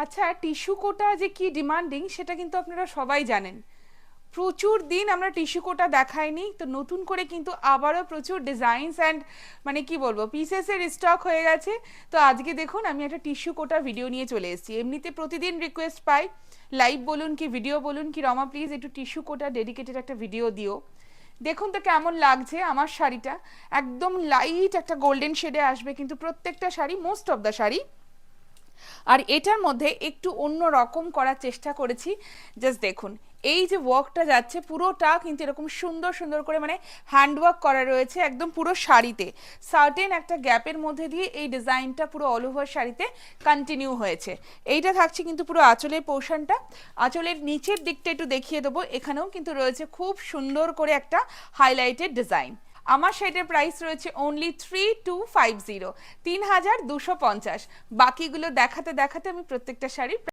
আচ্ছা, টিস্যু কোটা যে কি ডিমান্ডিং সেটা কিন্তু আপনারা সবাই জানেন। প্রচুর দিন আমরা টিস্যু কোটা দেখাইনি, তো নতুন করে কিন্তু আবারও প্রচুর ডিজাইনস অ্যান্ড মানে কি বলবো পিসেসের স্টক হয়ে গেছে। তো আজকে দেখুন আমি একটা টিস্যু কোটা ভিডিও নিয়ে চলে এসেছি। এমনিতে প্রতিদিন রিকোয়েস্ট পাই, লাইভ বলুন কি ভিডিও বলুন কি রমা প্লিজ একটু টিস্যু কোটা ডেডিকেটেড একটা ভিডিও দিও। দেখুন তো কেমন লাগছে আমার শাড়িটা। একদম লাইট একটা গোল্ডেন শেডে আসবে কিন্তু প্রত্যেকটা sari, most of the sari. আর এটার মধ্যে একটু অন্য রকম করার চেষ্টা করেছি। জাস্ট দেখুন এই যে ওয়ার্কটা যাচ্ছে পুরোটা কিন্তু এরকম সুন্দর সুন্দর করে মানে হ্যান্ডওয়ার্ক করা রয়েছে একদম পুরো শাড়িতে। সার্টেন একটা গ্যাপের মধ্যে দিয়ে এই ডিজাইনটা পুরো অল ওভার শাড়িতে কন্টিনিউ হয়েছে। এইটা থাকছে কিন্তু পুরো আঁচলের পোর্শনটা। আঁচলের নিচের দিকটা একটু দেখিয়ে দেবো, এখানেও কিন্তু রয়েছে খুব সুন্দর করে একটা হাইলাইটেড ডিজাইন। আমার শাড়িটার প্রাইস রয়েছে অনলি 3250, 3250। বাকিগুলো দেখাতে দেখাতে আমি প্রত্যেকটা শাড়ি